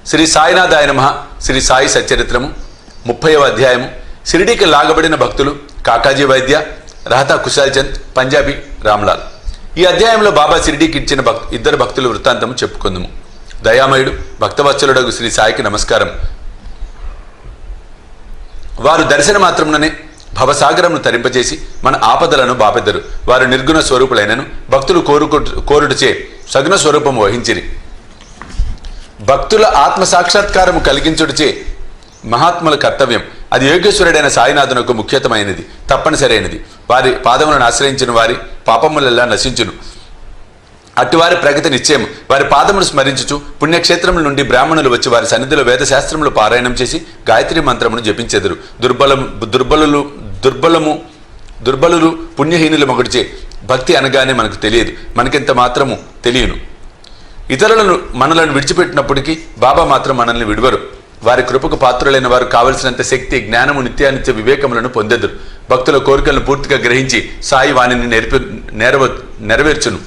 శ్రీ సాయినాథాయ నమః. శ్రీ సాయి సచ్చరిత్రము 30వ అధ్యాయము. షిరిడీకి లాగబడిన భక్తులు కాకాజీ వైద్య, రహతా కుశాల్ చంద్, పంజాబీ రామ్లాల్. ఈ అధ్యాయంలో బాబా షిరిడీకి ఇచ్చిన ఇద్దరు భక్తుల వృత్తాంతము చెప్పుకుందాము. దయామయుడు భక్తవత్సలుడగు శ్రీ సాయికి నమస్కారం. వారు దర్శన మాత్రముననే భవసాగరమును తరింపజేసి మన ఆపదలను బాపెద్దరు. వారు నిర్గుణ స్వరూపులైనను భక్తులు కోరుటచే సగుణ స్వరూపము వహించిరి. భక్తుల ఆత్మ సాక్షాత్కారము కలిగించుటచే మహాత్ముల కర్తవ్యం. అది యోగేశ్వరుడైన సాయినాథునకు ముఖ్యతమైనది, తప్పనిసరైనది. వారి పాదములను ఆశ్రయించిన వారి పాపములెల్లా నశించును. అటువారి ప్రగతి నిశ్చయం. వారి పాదమును స్మరించుచు పుణ్యక్షేత్రముల నుండి బ్రాహ్మణులు వచ్చి వారి సన్నిధిలో వేదశాస్త్రములు పారాయణం చేసి గాయత్రి మంత్రమును జపించెదరు. దుర్బలులు పుణ్యహీనులు మొగడిచే భక్తి అనగానే మనకు తెలియదు, మనకింత మాత్రము తెలియను. ఇతరులను మనలను విడిచిపెట్టినప్పటికీ బాబా మాత్రం మనల్ని విడువరు. వారి కృపకు పాత్రులైన వారు కావలసినంత శక్తి, జ్ఞానము, నిత్యానిత్య వివేకములను పొందెదరు. భక్తుల కోరికలను పూర్తిగా గ్రహించి సాయి వాణిని నెరవేర్చును.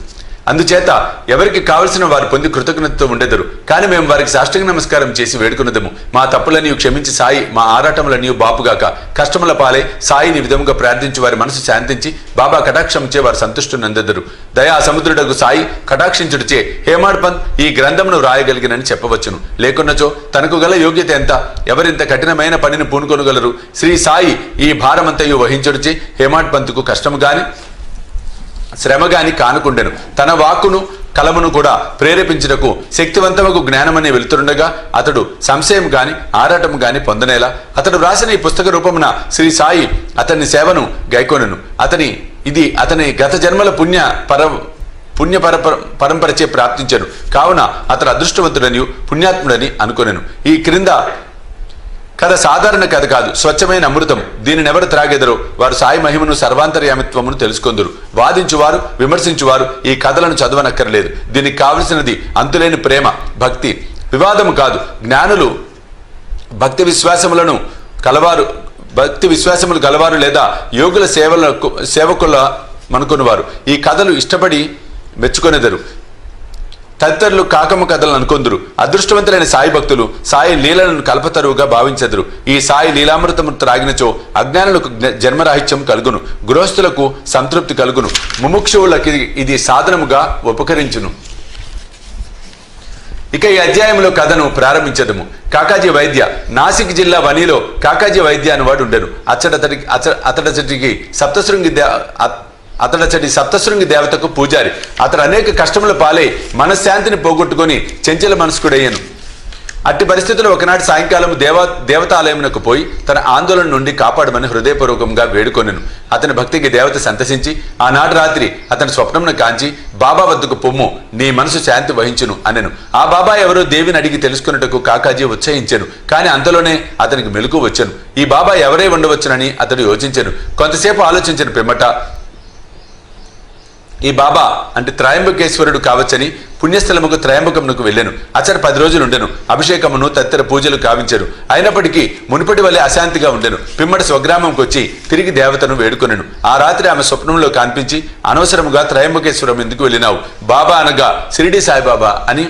అందుచేత ఎవరికి కావలసిన వారు పొంది కృతజ్ఞతతో ఉండెదరు. కానీ మేము వారికి సాష్టాంగ నమస్కారం చేసి వేడుకున్నదము. మా తప్పులన్నీ క్షమించి సాయి మా ఆరాటములన్నీ బాపుగాక. కష్టముల పాలై సాయిని విధముగా ప్రార్థించి వారి మనసు శాంతించి బాబా కటాక్షంచే వారు సంతుష్టునందెదరు. దయా సముద్రుడకు సాయి కటాక్షించుడిచే హేమాడ్ పంత్ ఈ గ్రంథమును రాయగలిగినని చెప్పవచ్చును. లేకున్నచో తనకు గల యోగ్యత ఎంత, ఎవరింత కఠినమైన పనిని పూనుకొనగలరు? శ్రీ సాయి ఈ భారమంతయు వహించుడిచే హేమాడ్ పంత్కు కష్టము గాని శ్రమ గాని కానుకుండెను. తన వాక్కును కలమును కూడా ప్రేరేపించుటకు శక్తివంతమగు జ్ఞానమనే వెలుతురుండగా అతడు సంశయం గాని ఆరాటము గాని పొందనేలా. అతడు వ్రాసిన ఈ పుస్తక రూపమున శ్రీ సాయి అతని సేవను గైకొనెను. అతని గత జన్మల పుణ్య పరంపరచే ప్రాప్తించెను. కావున అతడు అదృష్టవంతుడని పుణ్యాత్ముడని అనుకొనెను. ఈ క్రింద కథ సాధారణ కథ కాదు, స్వచ్ఛమైన అమృతం. దీనినెవరు త్రాగెదరో వారు సాయి మహిమను సర్వాంతర్యామిత్వమును తెలుసుకొందురు. వాదించువారు, విమర్శించువారు ఈ కథలను చదవనక్కర్లేదు. దీనికి కావలసినది అంతులేని ప్రేమ, భక్తి. వివాదము కాదు. జ్ఞానులు భక్తి విశ్వాసములు గలవారు లేదా యోగుల సేవకుల మనుకున్నవారు ఈ కథలు ఇష్టపడి మెచ్చుకొనెదరు. తదితరులు కాకమ్మ కథలను అనుకొందురు. అదృష్టవంతులైన సాయి భక్తులు సాయి లీలలను కల్పతరువుగా భావించెదరు. ఈ సాయి లీలామృతము త్రాగినచో అజ్ఞానులకు జన్మరాహిత్యం కలుగును, గృహస్థులకు సంతృప్తి కలుగును, ముముక్షువులకి ఇది సాధనముగా ఉపకరించును. ఇక ఈ అధ్యాయంలో కథను ప్రారంభించదము. కాకాజీ వైద్య. నాసిక్ జిల్లా వనిలో కాకాజీ వైద్య అనేవాడు ఉండెను. అతడచటి సప్తశృంగి దేవతకు పూజారి. అతడు అనేక కష్టముల పాలై మనశ్శాంతిని పోగొట్టుకుని చెంచల మనస్కుడయ్యను. అట్టి పరిస్థితుల్లో ఒకనాటి సాయంకాలం దేవతాలయమునకు పోయి తన ఆందోళన నుండి కాపాడమని హృదయపూర్వకంగా వేడుకొనెను. అతని భక్తికి దేవత సంతసించి ఆనాటి రాత్రి అతని స్వప్నమును కాంచి బాబా వద్దకు పొమ్ము, నీ మనసు శాంతి వహించును అనెను. ఆ బాబా ఎవరో దేవిని అడిగి తెలుసుకున్నట్టుకు కాకాజీ ఉత్సహించెను. కానీ అంతలోనే అతనికి మెలకు వచ్చెను. ఈ బాబా ఎవరై ఉండవచ్చునని అతడు యోచించెను. కొంతసేపు ఆలోచించిన పిమ్మట ఈ బాబా అంటే త్రయంబకేశ్వరుడు కావచ్చని పుణ్యస్థలముకు త్రయంబకమునకు వెళ్ళాను. అచ్చట 10 రోజులు ఉండెను. అభిషేకమును తదితర పూజలు కావించెను. అయినప్పటికీ మునుపటి వలె అశాంతిగా ఉండెను. పిమ్మటి స్వగ్రామంకు వచ్చి తిరిగి దేవతను వేడుకొనెను. ఆ రాత్రి ఆమె స్వప్నంలో కనిపించి అనవసరముగా త్రయంబకేశ్వరం ఎందుకు వెళ్ళినావు? బాబా అనగా షిరిడి సాయిబాబా అని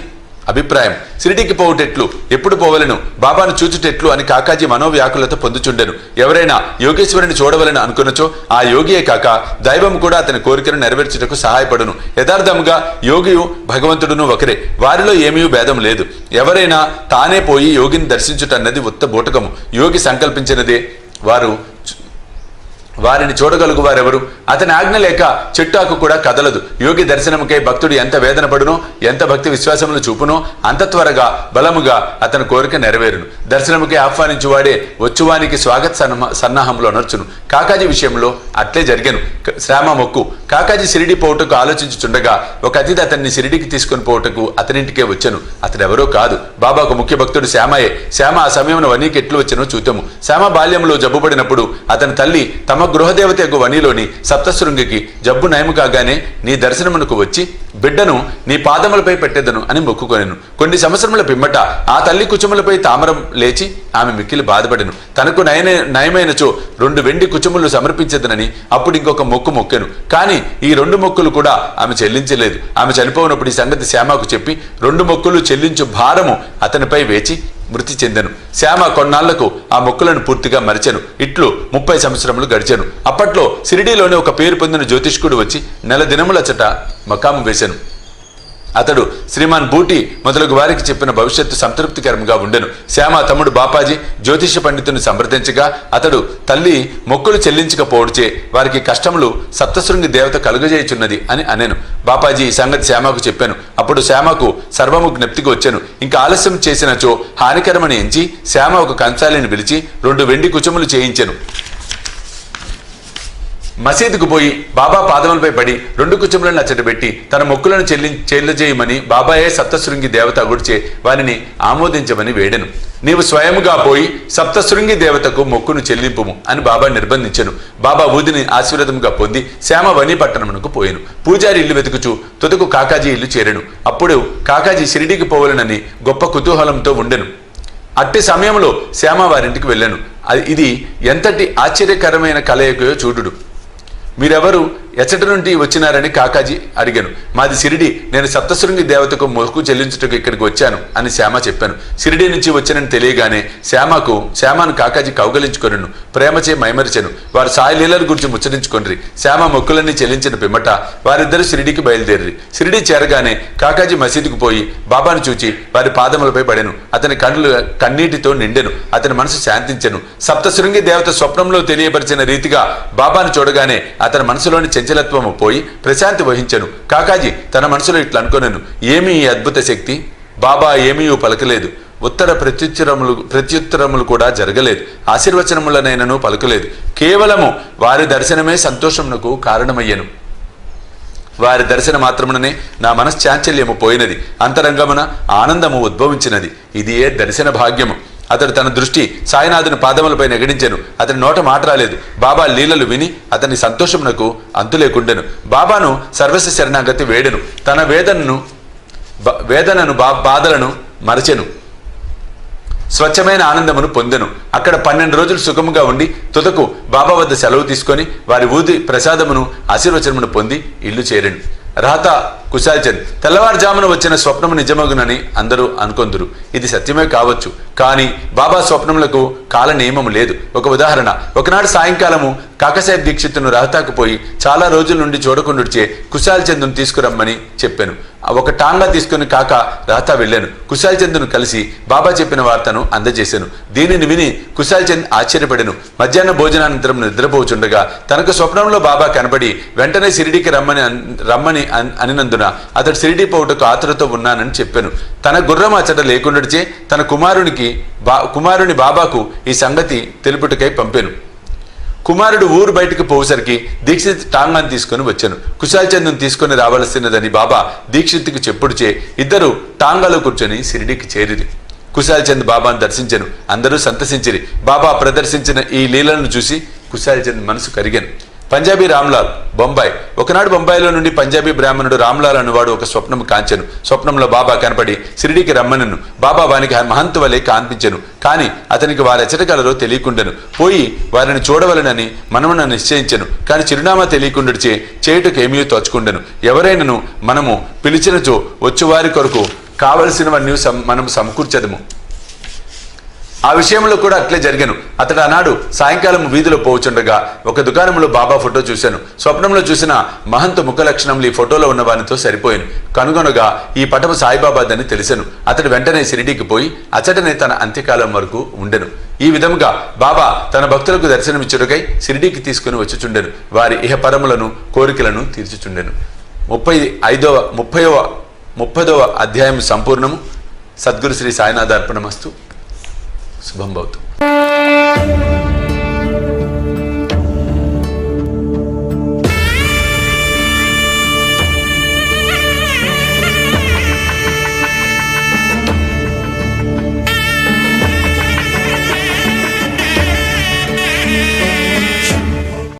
అభిప్రాయం. షిరిడీకి పోవుటెట్లు, ఎప్పుడు పోవలను, బాబాను చూచుటెట్లు అని కాకాజీ మనోవ్యాకులతో పొందుచుండెను. ఎవరైనా యోగేశ్వరుని చూడవలని అనుకున్నచో ఆ యోగియే కాక దైవం కూడా అతని కోరికను నెరవేర్చుటకు సహాయపడును. యథార్థముగా యోగియు భగవంతుడును ఒకరే, వారిలో ఏమీ భేదం లేదు. ఎవరైనా తానే పోయి యోగిని దర్శించుటన్నది ఉత్త బూటకము. యోగి సంకల్పించినదే వారిని చూడగలుగు వారెవరు? అతని ఆజ్ఞ లేక చెట్టాకు కూడా కదలదు. యోగి దర్శనముకై భక్తుడు ఎంత వేదన పడునో, ఎంత భక్తి విశ్వాసములు చూపునో అంత త్వరగా బలముగా అతని కోరిక నెరవేరును. దర్శనముకై ఆహ్వానించువాడే వచ్చువానికి స్వాగత సన్నాహంలో నర్చును. కాకాజీ విషయంలో అట్లే జరిగాను. శ్రామ మొక్కు. కాకాజీ షిరిడి పోవుటకు ఆలోచించుచుండగా ఒక అతిథి అతన్ని షిరిడికి తీసుకుని పోవుటకు అతనింటికే వచ్చాను. అతడెవరో కాదు, బాబాకు ముఖ్య భక్తుడు శ్యామయే. శ్యామ ఆ సమయంలో వనీకి ఎట్లు వచ్చానో చూద్దాము. శ్యామ బాల్యంలో జబ్బుపడినప్పుడు అతని తల్లి తమ గృహదేవత యొక్క వనిలోని సప్తశృంగికి జబ్బు నయము కాగానే నీ దర్శనమునకు వచ్చి బిడ్డను నీ పాదములపై పెట్టెదను అని మొక్కుకొనెను. కొన్ని సంవత్సరముల పిమ్మట ఆ తల్లి కుచములపై తామరం లేచి ఆమె మిక్కిలి బాధపడెను. తనకు నయమైనచో 2 వెండి కుచములు సమర్పించదనని అప్పుడు ఇంకొక మొక్కు మొక్కెను. కానీ ఈ 2 మొక్కులు కూడా ఆమె చెల్లించలేదు. ఆమె చనిపోయినప్పుడు ఈ సంగతి శ్యామకు చెప్పి 2 మొక్కులు చెల్లించు భారము అతనిపై వేచి మృతి చెందెను. శ్యామ కొన్నాళ్లకు ఆ మొక్కులను పూర్తిగా మరిచెను. ఇట్లు 30 సంవత్సరములు గడిచెను. అప్పట్లో సిరిడీలోని ఒక పేరు పొందిన జ్యోతిష్కుడు వచ్చి నెల దినములచట మకాము వేశాను. అతడు శ్రీమాన్ బూటి మొదలగు వారికి చెప్పిన భవిష్యత్తు సంతృప్తికరంగా ఉండెను. శ్యామ తమ్ముడు బాపాజీ జ్యోతిష పండితుని సంప్రదించగా అతడు తల్లి మొక్కులు చెల్లించకపోవడిచే వారికి కష్టములు సప్తశృంగి దేవత కలుగజేయుచున్నది అని అనెను. బాపాజీ ఈ సంగతి శ్యామకు చెప్పాను. అప్పుడు శ్యామకు సర్వము జ్ఞప్తికి వచ్చాను. ఇంకా ఆలస్యం చేసినచో హానికరమని ఎంచి శ్యామ ఒక కంసాలిని పిలిచి 2 వెండి కుచములు చేయించెను. మసీదుకు పోయి బాబా పాదములపై పడి 2 కుచములను అచ్చటబెట్టి తన మొక్కులను చెల్లజేయమని బాబాయే సప్తశృంగి దేవత అగుడిచే వారిని ఆమోదించమని వేడెను. నీవు స్వయముగా పోయి సప్తశృంగి దేవతకు మొక్కును చెల్లింపుము అని బాబా నిర్బంధించెను. బాబా ఊదిని ఆశీర్వాదముగా పొంది శ్యామ వని పట్టణమునకు పోయెను. పూజారి ఇల్లు వెతుకుచూ తుదకు కాకాజీ ఇల్లు చేరెను. అప్పుడు కాకాజీ షిరిడీకి పోవలనని గొప్ప కుతూహలంతో ఉండెను. అట్టి సమయంలో శ్యామ వారింటికి వెళ్ళాను. ఇది ఎంతటి ఆశ్చర్యకరమైన కలయికయో చూడుడు. మీరెవరు, ఎచ్చటి నుండి వచ్చినారని కాకాజీ అడిగాను. మాది సిరిడి, నేను సప్తశృంగి దేవతకు మొక్కు చెల్లించుటకు ఇక్కడికి వచ్చాను అని శ్యామ చెప్పాను. సిరిడి నుంచి వచ్చానని తెలియగానే శ్యామను కాకాజీ కౌగలించుకొనెను. ప్రేమచే మైమరిచెను. వారు సాయిలీలల గురించి ముచ్చరించుకొనిరి. శ్యామ మొక్కులన్నీ చెల్లించిన పిమ్మట వారిద్దరూ సిరిడికి బయలుదేరి. సిరిడి చేరగానే కాకాజీ మసీదుకు పోయి బాబాను చూచి వారి పాదములపై పడెను. అతని కళ్ళు కన్నీటితో నిండెను. అతని మనసు శాంతించెను. సప్తశృంగి దేవత స్వప్నంలో తెలియపరిచిన రీతిగా బాబాను చూడగానే అతని మనసులోని చంచలత్వము పోయి ప్రశాంతి వహించెను. కాకాజీ తన మనసులో ఇట్లా అనుకొనెను, ఏమీ ఈ అద్భుత శక్తి, బాబా ఏమీ పలకలేదు. ఉత్తర ప్రత్యుత్తరములు కూడా జరగలేదు. ఆశీర్వచనములనైనను పలుకలేదు. కేవలము వారి దర్శనమే సంతోషమునకు కారణమయ్యను. వారి దర్శన మాత్రముననే నా మనశ్చాంచల్యము పోయినది. అంతరంగమున ఆనందము ఉద్భవించినది. ఇది ఏ దర్శన భాగ్యము. అతడు తన దృష్టి సాయినాథుని పాదములపై నెగడించెను. అతని నోట మాట రాలేదు. బాబా లీలలు విని అతని సంతోషమునకు అంతు లేకుండెను. బాబాను సర్వస్వ శరణాగతి వేడెను. తన వేదనను బాధలను మరచెను. స్వచ్ఛమైన ఆనందమును పొందెను. అక్కడ 12 రోజులు సుఖముగా ఉండి తుదకు బాబా వద్ద సెలవు తీసుకొని వారి ఊది ప్రసాదమును ఆశీర్వచనమును పొంది ఇల్లు చేరెను. రాత కుశాల్చంద్. తెల్లవారుజామున వచ్చిన స్వప్నము నిజమగునని అందరూ అనుకొందురు. ఇది సత్యమే కావచ్చు. కానీ బాబా స్వప్నములకు కాల నియమము లేదు. ఒక ఉదాహరణ, ఒకనాడు సాయంకాలము కాకసాహెబ్ దీక్షిత్తును రహతాకు పోయి చాలా రోజుల నుండి చూడకుండుచే కుశాల్చంద్ను తీసుకురమ్మని చెప్పాను. ఒక టాంగా తీసుకుని కాక రహతా వెళ్ళాను. కుశాల్చంద్ను కలిసి బాబా చెప్పిన వార్తను అందజేశాను. దీనిని విని కుశాల్చంద్ ఆశ్చర్యపడెను. మధ్యాహ్న భోజనానంతరం నిద్రపోచుండగా తనకు స్వప్నంలో బాబా కనబడి వెంటనే సిరిడికి రమ్మని అనినందున అతడు సిరిడి పోవుటకు ఆతురతో ఉన్నానని చెప్పాను. తన గుర్రం అచ్చట లేకుండాచే తన కుమారుని బాబాకు ఈ సంగతి తెలుపుటకై పంపాను. కుమారుడు ఊరు బయటకు పోయేసరికి దీక్షిత్ టాంగాను తీసుకుని వచ్చాను. కుశాల్చంద్ను తీసుకుని రావలసినదని బాబా దీక్షిత్కి చెప్పుడుచే ఇద్దరు టాంగాలో కూర్చొని సిరిడికి చేరిరి. కుశాల్చంద్ బాబాను దర్శించెను. అందరూ సంతసించిరి. బాబా ప్రదర్శించిన ఈ లీలను చూసి కుశాల్చంద్ మనసు కరిగాను. పంజాబీ రామ్లాల్, బొంబాయి. ఒకనాడు బొంబాయిలో నుండి పంజాబీ బ్రాహ్మణుడు రామ్లాల్ అనువాడు ఒక స్వప్నము కాంచెను. స్వప్నంలో బాబా కనపడి సిరిడికి రమ్మనను. బాబా వానికి మహంతు వలె కాన్పించెను. కానీ అతనికి వారెచ్చటగలరో తెలియకుండెను. పోయి వారిని చూడవలనని మనమున నిశ్చయించెను. కానీ చిరునామా తెలియకుండాచే చేయుటకు ఏమీ తోచుకుండెను. ఎవరైనను మనము పిలిచినచో వచ్చువారి కొరకు కావలసినవన్నీ మనం సమకూర్చదము. ఆ విషయంలో కూడా అట్లే జరిగాను. అతడు ఆనాడు సాయంకాలం వీధిలో పోవచుండగా ఒక దుకాణంలో బాబా ఫోటో చూశాను. స్వప్నంలో చూసిన మహంతు ముఖ లక్షణములు ఈ ఫోటోలో ఉన్న వారితో సరిపోయాను. కనుగొనగా ఈ పటము సాయిబాబాదని తెలిసాను. అతడు వెంటనే షిరిడీకి పోయి అచ్చటనే తన అంత్యకాలం వరకు ఉండెను. ఈ విధముగా బాబా తన భక్తులకు దర్శనమిచ్చుటకై షిరిడీకి తీసుకుని వచ్చుచుండెను. వారి ఇహపరములను కోరికలను తీర్చుచుండెను. 30వ అధ్యాయం సంపూర్ణము. సద్గురు శ్రీ సాయినాథ అర్పణమస్తు. శుభం భవతు.